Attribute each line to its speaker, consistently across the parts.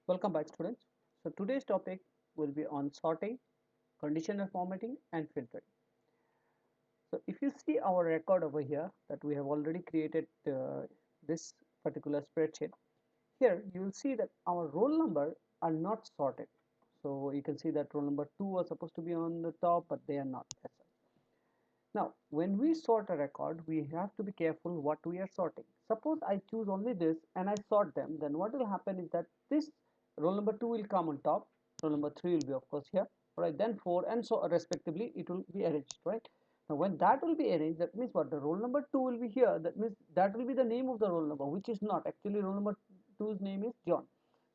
Speaker 1: Welcome back, students. So today's topic will be on sorting, conditional formatting and filtering. So if you see our record over here that we have already created this particular spreadsheet, here you will see that our roll number are not sorted. So you can see that roll number 2 was supposed to be on the top, but they are not. Now, when we sort a record, we have to be careful what we are sorting. Suppose I choose only this and I sort them, then what will happen is that this roll number 2 will come on top, roll number 3 will be of course here, right? Then 4 and so respectively it will be arranged, right? Now when that will be arranged, that means what? The roll number 2 will be here, that means that will be the name of the roll number, which is not. Actually roll number 2's name is John.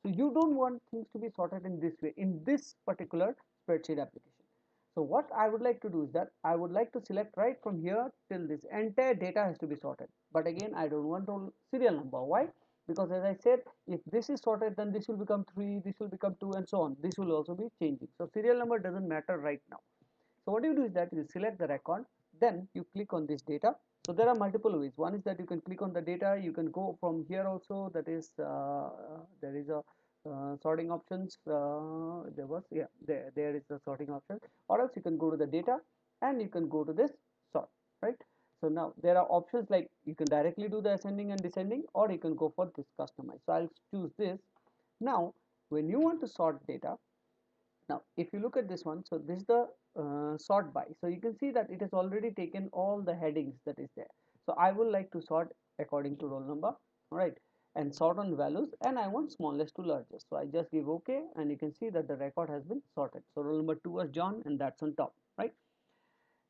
Speaker 1: So you don't want things to be sorted in this way, in this particular spreadsheet application. So what I would like to do is that I would like to select right from here till this entire data has to be sorted. But again, I don't want to serial number. Why? Because as I said, if this is sorted, then this will become 3, this will become 2 and so on. This will also be changing. So serial number doesn't matter right now. So what you do is that you select the record, then you click on this data. So there are multiple ways. One is that you can click on the data, you can go from here also, that is there is a sorting options, there is the sorting option, or else you can go to the data and you can go to this sort, right? So now there are options like you can directly do the ascending and descending, or you can go for this customize. So I'll choose this. Now when you want to sort data, now if you look at this one, so this is the sort by. So you can see that it has already taken all the headings that is there. So I would like to sort according to roll number, right? And sort on values, and I want smallest to largest. So I just give OK, and you can see that the record has been sorted. So roll number 2 was John, and that's on top, right?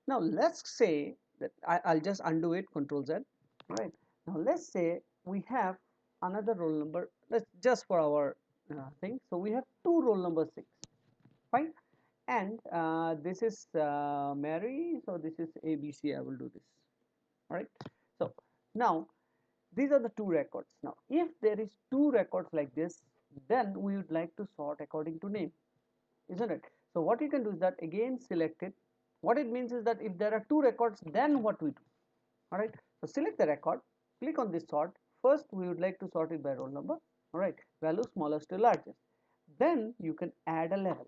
Speaker 1: Now let's say that I'll just undo it, Control Z, right? Now let's say we have another roll number. Let's just for our thing. So we have two roll number 6, fine, and this is Mary, so this is ABC. I will do this, all right? So now these are the two records. Now if there is two records like this, then we would like to sort according to name, isn't it? So what you can do is that again select it. What it means is that if there are two records, then what we do, all right? So select the record, click on this sort. First we would like to sort it by roll number, all right, value smallest to largest. Then you can add a level.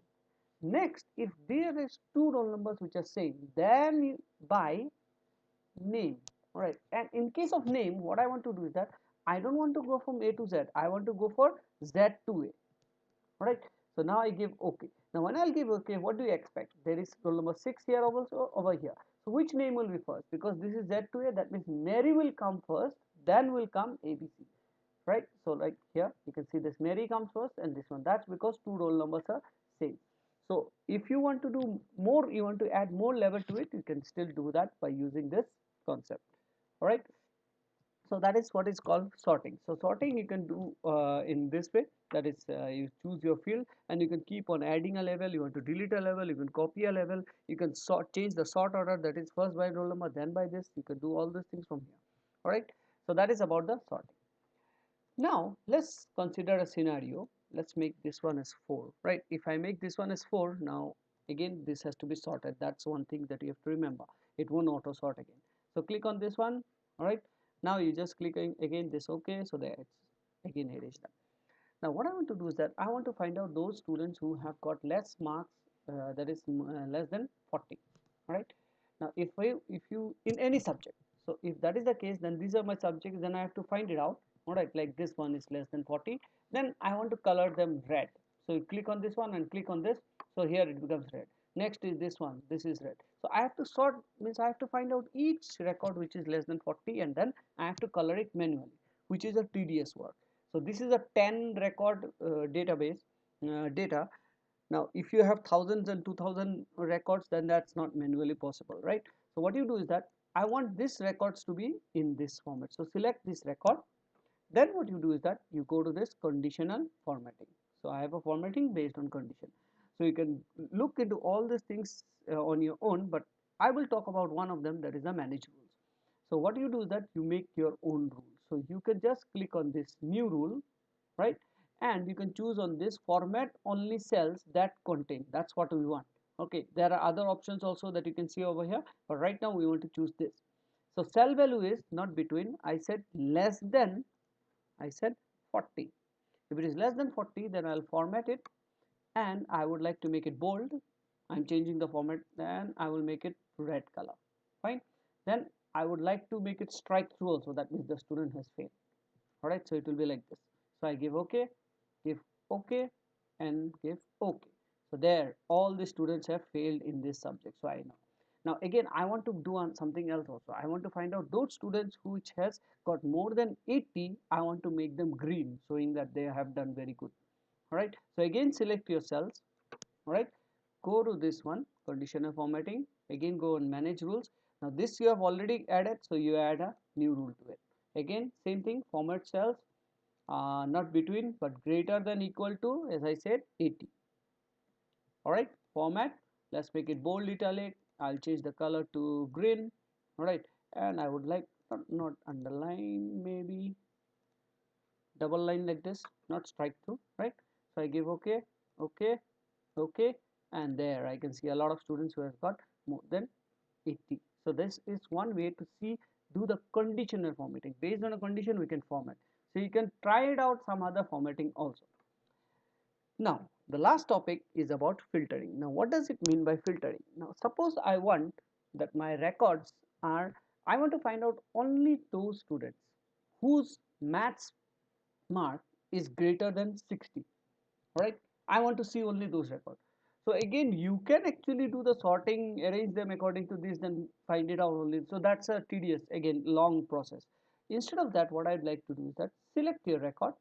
Speaker 1: Next, if there is two roll numbers which are same, then you by name, all right? And in case of name, what I want to do is that I don't want to go from A to Z, I want to go for Z to A, all right? So now I give OK. Now when I'll give OK, what do you expect? There is roll number 6 here also over here. So which name will be first? Because this is Z to A, that means Mary will come first, then will come ABC, right? So like here you can see this Mary comes first and this one. That's because two roll numbers are same. So if you want to do more, you want to add more level to it, you can still do that by using this concept, all right? So that is what is called sorting. So sorting you can do in this way, that is you choose your field and you can keep on adding a level. You want to delete a level, you can copy a level, you can sort, change the sort order, that is first by roll number, then by this. You can do all these things from here, all right? So that is about the sorting. Now let's consider a scenario. Let's make this one as 4, right? If I make this one as 4, now again this has to be sorted. That's one thing that you have to remember. It won't auto sort again. So click on this one, all right? Now you just click again this OK, so there it's again erased. Now what I want to do is that I want to find out those students who have got less marks, that is less than 40, all right? Now if you in any subject, so if that is the case, then these are my subjects, then I have to find it out, all right? Like this one is less than 40, then I want to color them red. So you click on this one and click on this, so here it becomes red. Next is this one, this is red. So I have to sort, means I have to find out each record which is less than 40, and then I have to color it manually, which is a tedious work. So this is a 10 record database data. Now if you have thousands and 2000 records, then that's not manually possible, right? So what you do is that I want these records to be in this format. So select this record, then what you do is that you go to this conditional formatting. So I have a formatting based on condition. So you can look into all these things on your own, but I will talk about one of them, that is the manage rules. So what you do is that you make your own rules. So you can just click on this new rule, right? And you can choose on this format only cells that contain. That's what we want. Okay, there are other options also that you can see over here, but right now we want to choose this. So cell value is not between, I said less than, I said 40. If it is less than 40, then I'll format it, and I would like to make it bold. I'm changing the format, then I will make it red color. Fine. Then I would like to make it strike through also, that means the student has failed. Alright, so it will be like this. So I give OK, give OK, and give OK. So there, all the students have failed in this subject, so I know. Now again, I want to do something else also. I want to find out those students which has got more than 80. I want to make them green, showing that they have done very good. Alright, so again select your cells. Alright, go to this one, conditional formatting. Again go on manage rules. Now this you have already added, so you add a new rule to it. Again same thing, format cells, not between but greater than equal to, as I said, 80. Alright, format, let's make it bold italic. I'll change the color to green. Alright, and I would like not underline, maybe double line like this, not strike through, right? So I give OK, OK, OK, and there I can see a lot of students who have got more than 80. So this is one way to see, do the conditional formatting. Based on a condition we can format. So you can try it out some other formatting also. Now the last topic is about filtering. Now what does it mean by filtering? Now suppose I want that my records are, I want to find out only those students whose maths mark is greater than 60. Right, I want to see only those records. So again you can actually do the sorting, arrange them according to this, then find it out only. So that's a tedious, again long process. Instead of that, what I'd like to do is that select your record,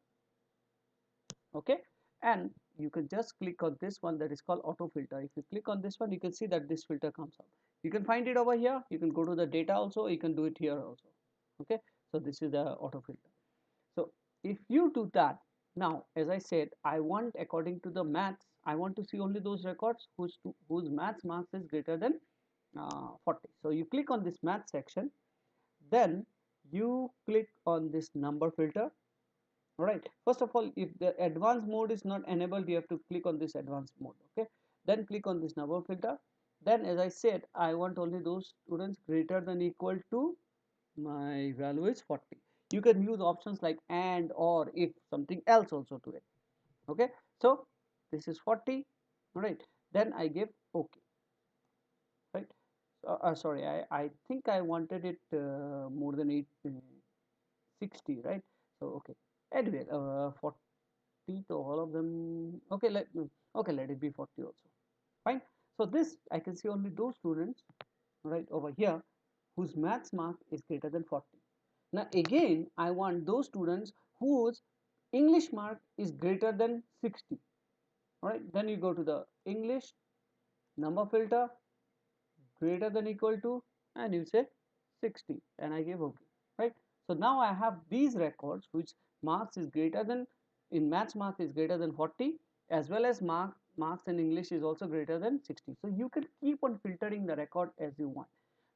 Speaker 1: okay, and you can just click on this one that is called auto filter. If you click on this one, you can see that this filter comes up. You can find it over here, you can go to the data also, you can do it here also. Okay, so this is the auto filter. So if you do that, now as I said, I want according to the maths, I want to see only those records whose maths marks is greater than 40. So you click on this math section, then you click on this number filter. All right, first of all, if the advanced mode is not enabled, you have to click on this advanced mode. Okay, then click on this number filter. Then as I said, I want only those students greater than equal to, my value is 40. You can use options like and, or, if, something else also to it. Okay, so this is 40. All right, then I give OK. Right, sorry, I think I wanted it more than 60, right? So okay, anyway, 40 to all of them. Okay, let it be 40 also. Fine. So this I can see only those students right over here whose maths mark is greater than 40. Now again, I want those students whose English mark is greater than 60. All right, then you go to the English number filter, greater than equal to, and you say 60, and I give OK. Right, so now I have these records which marks is greater than, in maths mark is greater than 40, as well as marks in English is also greater than 60. So you can keep on filtering the record as you want.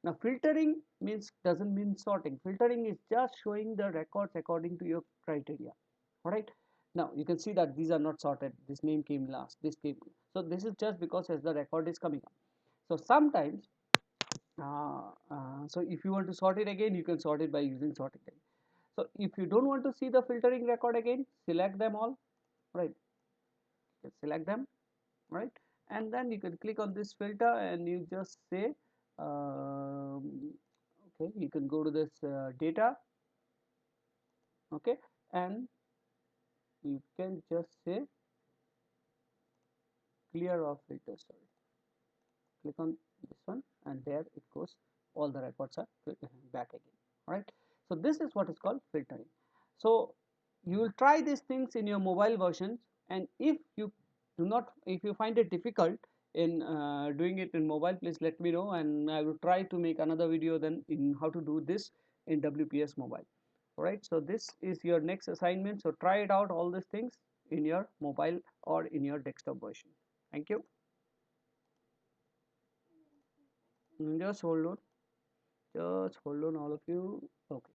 Speaker 1: Now filtering means, doesn't mean sorting. Filtering is just showing the records according to your criteria. All right, now you can see that these are not sorted, this name came last, this came, so this is just because as the record is coming up. So sometimes so if you want to sort it again, you can sort it by using sorting again. So if you don't want to see the filtering record again, select them all, right? Select them, right? And then you can click on this filter and you just say, okay, you can go to this data, okay, and you can just say clear all filters. Sorry, click on this one, and there it goes, all the records are back again. All right, so this is what is called filtering. So you will try these things in your mobile versions, and if you do not, if you find it difficult in doing it in mobile, please let me know, and I will try to make another video then in how to do this in WPS mobile. All right, so this is your next assignment, so try it out, all these things in your mobile or in your desktop version. Thank you. Just hold on, all of you. Okay.